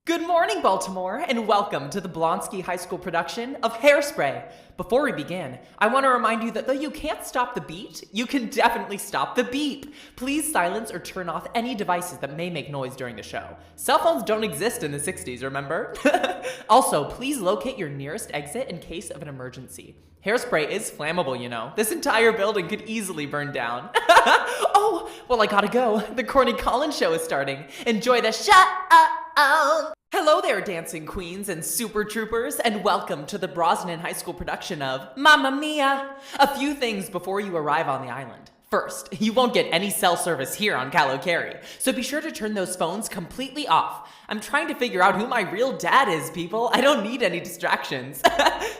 Good morning, Baltimore, and welcome to the Blonsky High School production of Hairspray. Before we begin, I want to remind you that though you can't stop the beat, you can definitely stop the beep. Please silence or turn off any devices that may make noise during the show. Cell phones don't exist in the 60s, remember? Also, please locate your nearest exit in case of an emergency. Hairspray is flammable, you know. This entire building could easily burn down. Oh, well, I gotta go. The Corny Collins show is starting. Enjoy the show! Hello there, dancing queens and super troopers, and welcome to the Brosnan High School production of Mamma Mia! A few things before you arrive on the island. First, you won't get any cell service here on Kalokeri, so be sure to turn those phones completely off. I'm trying to figure out who my real dad is, people. I don't need any distractions.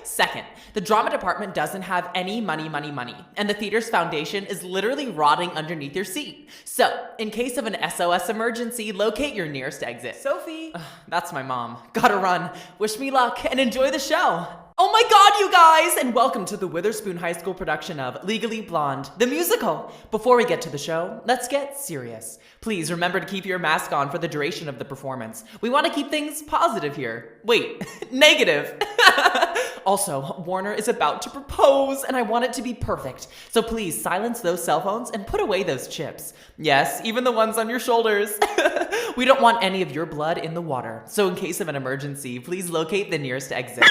Second, the drama department doesn't have any money, and the theater's foundation is literally rotting underneath your seat. So, in case of an SOS emergency, locate your nearest exit. Sophie! That's my mom. Gotta run. Wish me luck and enjoy the show. Oh my god, you guys! And welcome to the Witherspoon High School production of Legally Blonde, the musical. Before we get to the show, let's get serious. Please remember to keep your mask on for the duration of the performance. We want to keep things positive here. Wait, negative. Also, Warner is about to propose, and I want it to be perfect. So please silence those cell phones and put away those chips. Yes, even the ones on your shoulders. We don't want any of your blood in the water. So in case of an emergency, please locate the nearest exit.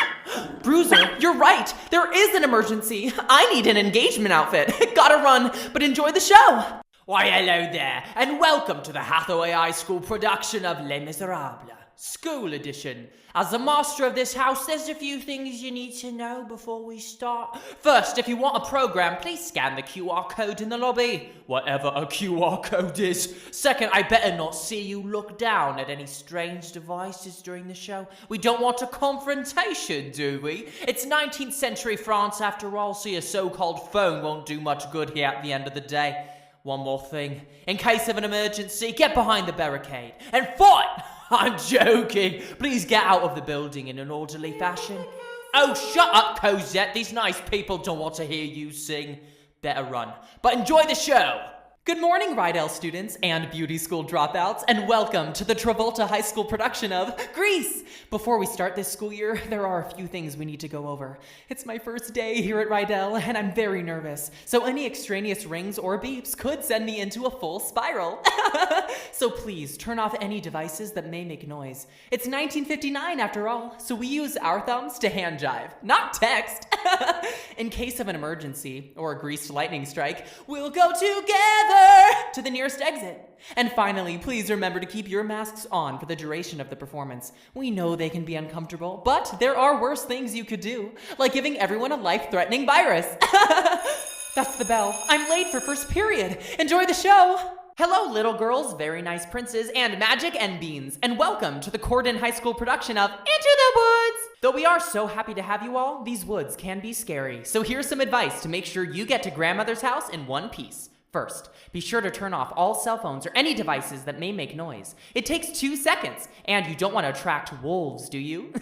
Bruiser, you're right. There is an emergency. I need an engagement outfit. Gotta run, but enjoy the show. Why, hello there, and welcome to the Hathaway High School production of Les Miserables, School Edition. As the master of this house, there's a few things you need to know before we start. First, if you want a program, please scan the QR code in the lobby, whatever a QR code is. Second, I better not see you look down at any strange devices during the show. We don't want a confrontation, do we? It's 19th century France after all, so your so-called phone won't do much good here at the end of the day. One more thing. In case of an emergency, get behind the barricade and fight! I'm joking. Please get out of the building in an orderly fashion. Oh, shut up, Cosette. These nice people don't want to hear you sing. Better run. But enjoy the show. Good morning, Rydell students and beauty school dropouts, and welcome to the Travolta High School production of Grease! Before we start this school year, there are a few things we need to go over. It's my first day here at Rydell, and I'm very nervous, so any extraneous rings or beeps could send me into a full spiral. So please, turn off any devices that may make noise. It's 1959 after all, so we use our thumbs to hand jive, not text. In case of an emergency, or a greased lightning strike, we'll go together to the nearest exit. And finally, please remember to keep your masks on for the duration of the performance. We know they can be uncomfortable, but there are worse things you could do, like giving everyone a life-threatening virus. That's the bell. I'm late for first period. Enjoy the show. Hello, little girls, very nice princes, and magic and beans, and welcome to the Corden High School production of Into the Woods! Though we are so happy to have you all, these woods can be scary. So here's some advice to make sure you get to grandmother's house in one piece. First, be sure to turn off all cell phones or any devices that may make noise. It takes 2 seconds, and you don't want to attract wolves, do you?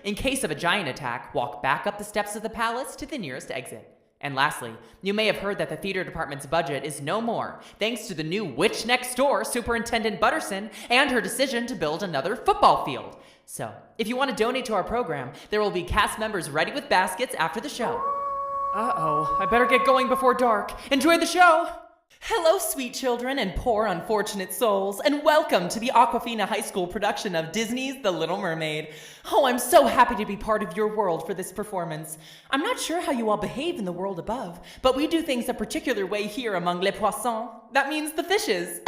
In case of a giant attack, walk back up the steps of the palace to the nearest exit. And lastly, you may have heard that the theater department's budget is no more, thanks to the new witch next door, Superintendent Butterson, and her decision to build another football field. So, if you want to donate to our program, there will be cast members ready with baskets after the show. Uh-oh, I better get going before dark. Enjoy the show! Hello, sweet children and poor unfortunate souls, and welcome to the Aquafina High School production of Disney's The Little Mermaid. Oh, I'm so happy to be part of your world for this performance. I'm not sure how you all behave in the world above, but we do things a particular way here among les poissons. That means the fishes.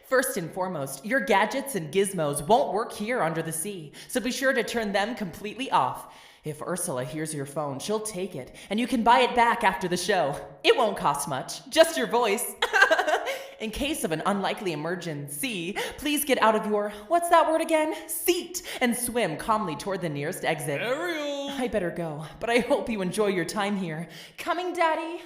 First and foremost, your gadgets and gizmos won't work here under the sea, so be sure to turn them completely off. If Ursula hears your phone, she'll take it, and you can buy it back after the show. It won't cost much, just your voice. In case of an unlikely emergency, please get out of your, what's that word again? Seat, and swim calmly toward the nearest exit. Ariel! I better go, but I hope you enjoy your time here. Coming, Daddy.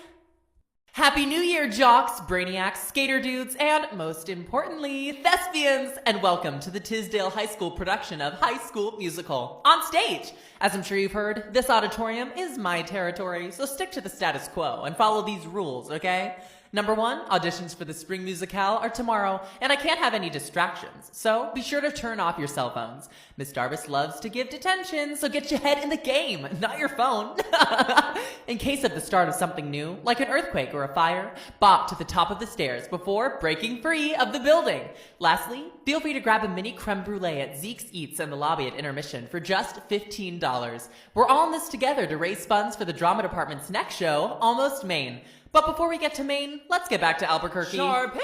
Happy New Year, jocks, brainiacs, skater dudes, and most importantly, thespians! And welcome to the Tisdale High School production of High School Musical. On stage! As I'm sure you've heard, this auditorium is my territory, so stick to the status quo and follow these rules, okay? Number 1, auditions for the Spring Musicale are tomorrow, and I can't have any distractions, so be sure to turn off your cell phones. Miss Darbus loves to give detention, so get your head in the game, not your phone. In case of the start of something new, like an earthquake or a fire, bop to the top of the stairs before breaking free of the building. Lastly, feel free to grab a mini creme brulee at Zeke's Eats in the lobby at intermission for just $15. We're all in this together to raise funds for the drama department's next show, Almost Maine. But before we get to Maine, let's get back to Albuquerque. Sharpie!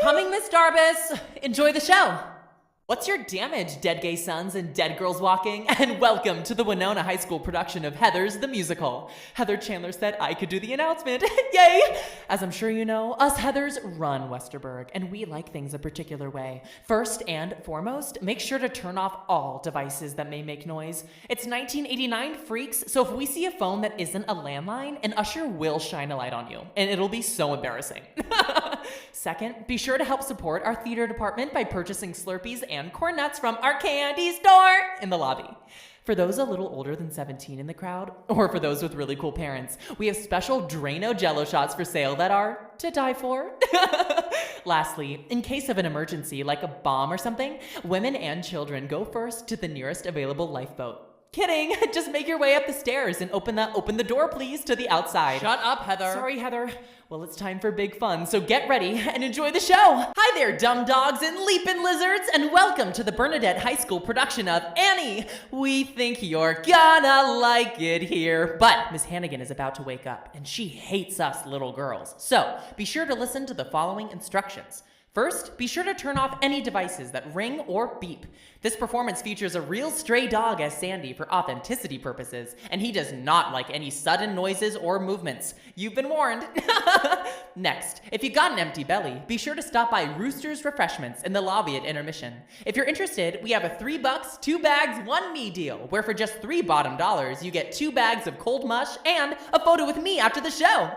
Coming, Miss Darbus. Enjoy the show. What's your damage, dead gay sons and dead girls walking? And welcome to the Winona High School production of Heathers the Musical. Heather Chandler said I could do the announcement. Yay! As I'm sure you know, us Heathers run Westerberg, and we like things a particular way. First and foremost, make sure to turn off all devices that may make noise. It's 1989, freaks, so if we see a phone that isn't a landline, an usher will shine a light on you, and it'll be so embarrassing. Second, be sure to help support our theater department by purchasing Slurpees and corn nuts from our candy store in the lobby. For those a little older than 17 in the crowd, or for those with really cool parents, we have special Drano Jello shots for sale that are to die for. Lastly, in case of an emergency like a bomb or something, women and children go first to the nearest available lifeboat. Kidding, just make your way up the stairs and open the door, please, to the outside. Shut up, Heather. Sorry, Heather. Well, it's time for big fun, so get ready and enjoy the show. Hi there, dumb dogs and leaping lizards, and welcome to the Bernadette High School production of Annie. We think you're gonna like it here. But Miss Hannigan is about to wake up, and she hates us little girls. So be sure to listen to the following instructions. First, be sure to turn off any devices that ring or beep. This performance features a real stray dog as Sandy for authenticity purposes, and he does not like any sudden noises or movements. You've been warned. Next, if you got an empty belly, be sure to stop by Rooster's Refreshments in the lobby at intermission. If you're interested, we have a $3, 2 bags, 1 me deal, where for just $3 bottom dollars, you get 2 bags of cold mush and a photo with me after the show.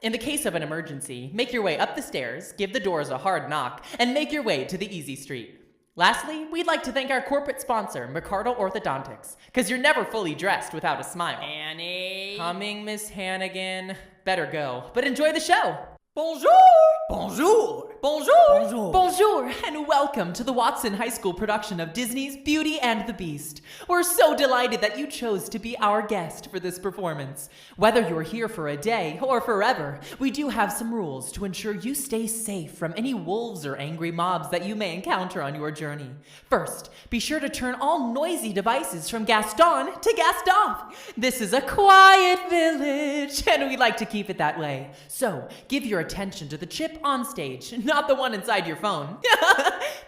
In the case of an emergency, make your way up the stairs, give the doors a hard knock, and make your way to the easy street. Lastly, we'd like to thank our corporate sponsor, McCardle Orthodontics, because you're never fully dressed without a smile. Annie. Coming, Miss Hannigan. Better go, but enjoy the show. Bonjour. Bonjour. Bonjour. Bonjour. Bonjour, and welcome to the Watson High School production of Disney's Beauty and the Beast. We're so delighted that you chose to be our guest for this performance. Whether you're here for a day or forever, we do have some rules to ensure you stay safe from any wolves or angry mobs that you may encounter on your journey. First, be sure to turn all noisy devices from Gaston to Gastoff. This is a quiet village, and we like to keep it that way. So, give your attention to the chip on stage, not the one inside your phone.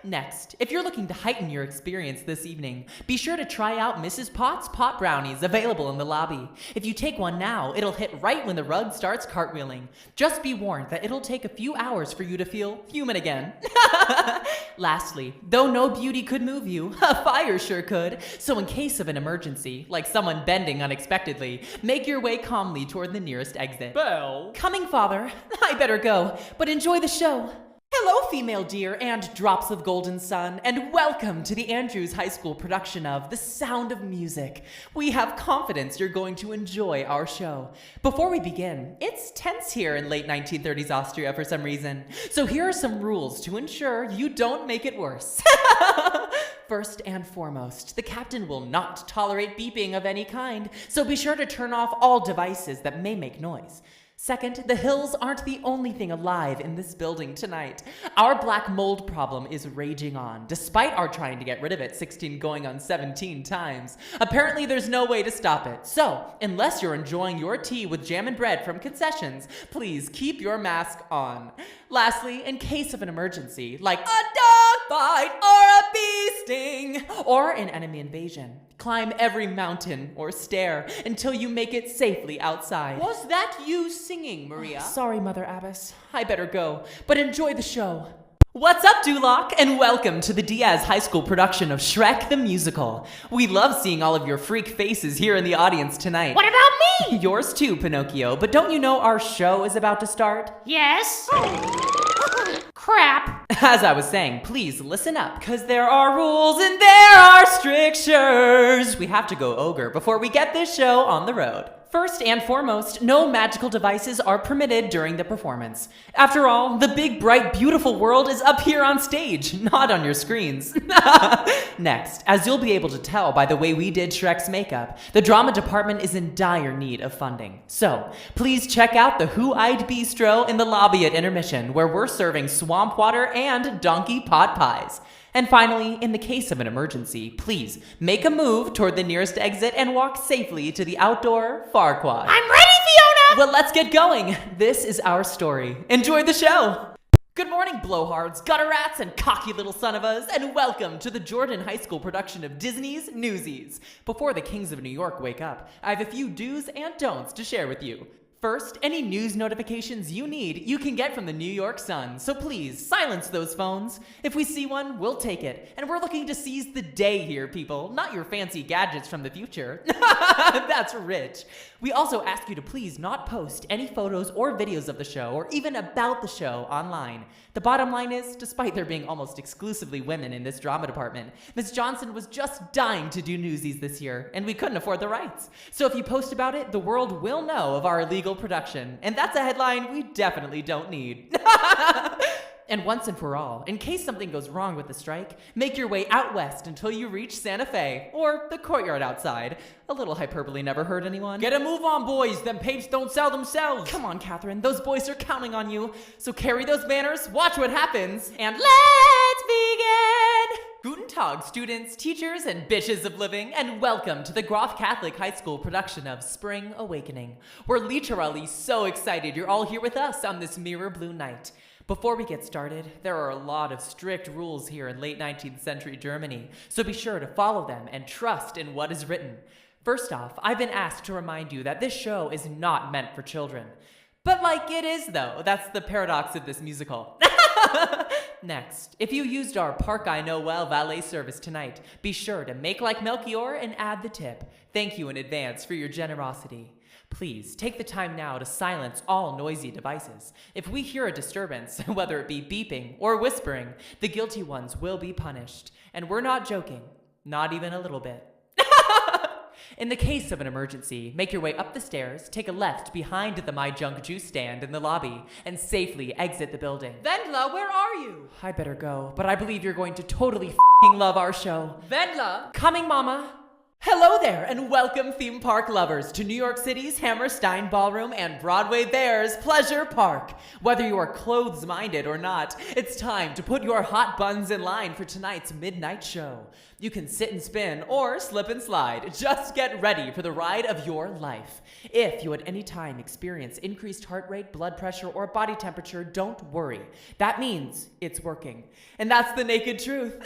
Next, if you're looking to heighten your experience this evening, be sure to try out Mrs. Potts Pot Brownies available in the lobby. If you take one now, it'll hit right when the rug starts cartwheeling. Just be warned that it'll take a few hours for you to feel human again. Lastly, though no beauty could move you, a fire sure could. So in case of an emergency, like someone bending unexpectedly, make your way calmly toward the nearest exit. Belle. Coming, father. I better go, but enjoy the show. Hello, female deer and drops of golden sun, and welcome to the Andrews High School production of The Sound of Music. We have confidence you're going to enjoy our show. Before we begin, it's tense here in late 1930s Austria for some reason, so here are some rules to ensure you don't make it worse. First and foremost, the captain will not tolerate beeping of any kind, so be sure to turn off all devices that may make noise. Second, the hills aren't the only thing alive in this building tonight. Our black mold problem is raging on, despite our trying to get rid of it 16 going on 17 times. Apparently there's no way to stop it. So, unless you're enjoying your tea with jam and bread from concessions, please keep your mask on. Lastly, in case of an emergency, like a dog fight or a bee sting, or an enemy invasion, climb every mountain or stair until you make it safely outside. Was that you singing, Maria? Sorry, Mother Abbess. I better go, but enjoy the show. What's up, Duloc, and welcome to the Diaz High School production of Shrek the Musical. We love seeing all of your freak faces here in the audience tonight. What about me? Yours too, Pinocchio, but don't you know our show is about to start? Yes. Crap. As I was saying, please listen up, because there are rules and there are strictures. We have to go ogre before we get this show on the road. First and foremost, no magical devices are permitted during the performance. After all, the big, bright, beautiful world is up here on stage, not on your screens. Next, as you'll be able to tell by the way we did Shrek's makeup, the drama department is in dire need of funding. So, please check out the Who-Eyed Bistro in the lobby at intermission, where we're serving swamp water and donkey pot pies. And finally, in the case of an emergency, please make a move toward the nearest exit and walk safely to the outdoor Farquad. I'm ready, Fiona! Well, let's get going. This is our story. Enjoy the show. Good morning, blowhards, gutter rats, and cocky little son of us, and welcome to the Jordan High School production of Disney's Newsies. Before the kings of New York wake up, I have a few do's and don'ts to share with you. First, any news notifications you need, you can get from the New York Sun, so please silence those phones. If we see one, we'll take it. And we're looking to seize the day here, people, not your fancy gadgets from the future. That's rich. We also ask you to please not post any photos or videos of the show or even about the show online. The bottom line is, despite there being almost exclusively women in this drama department, Ms. Johnson was just dying to do Newsies this year, and we couldn't afford the rights. So if you post about it, the world will know of our illegal production, and that's a headline we definitely don't need. And once and for all, in case something goes wrong with the strike, make your way out west until you reach Santa Fe, or the courtyard outside. A little hyperbole never hurt anyone. Get a move on, boys. Them papes don't sell themselves. Come on, Catherine. Those boys are counting on you. So carry those banners, watch what happens, and let's begin! Guten Tag, students, teachers, and bitches of living, and welcome to the Groff Catholic High School production of Spring Awakening. We're literally so excited you're all here with us on this mirror blue night. Before we get started, there are a lot of strict rules here in late 19th century Germany, so be sure to follow them and trust in what is written. First off, I've been asked to remind you that this show is not meant for children. But like it is though, that's the paradox of this musical. Next, if you used our Park I Know Well valet service tonight, be sure to make like Melchior and add the tip. Thank you in advance for your generosity. Please take the time now to silence all noisy devices. If we hear a disturbance, whether it be beeping or whispering, the guilty ones will be punished. And we're not joking, not even a little bit. In the case of an emergency, make your way up the stairs, take a left behind the My Junk Juice stand in the lobby, and safely exit the building. Wendla, where are you? I better go, but I believe you're going to totally f***ing love our show. Wendla? Coming, Mama. Hello there, and welcome theme park lovers to New York City's Hammerstein Ballroom and Broadway Bears Pleasure Park. Whether you are clothes-minded or not, it's time to put your hot buns in line for tonight's midnight show. You can sit and spin or slip and slide. Just get ready for the ride of your life. If you at any time experience increased heart rate, blood pressure, or body temperature, don't worry. That means it's working. And that's the naked truth.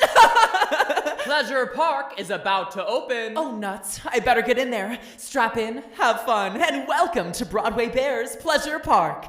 Pleasure Park is about to open. Oh, nuts. I better get in there. Strap in, have fun, and welcome to Broadway Bears Pleasure Park.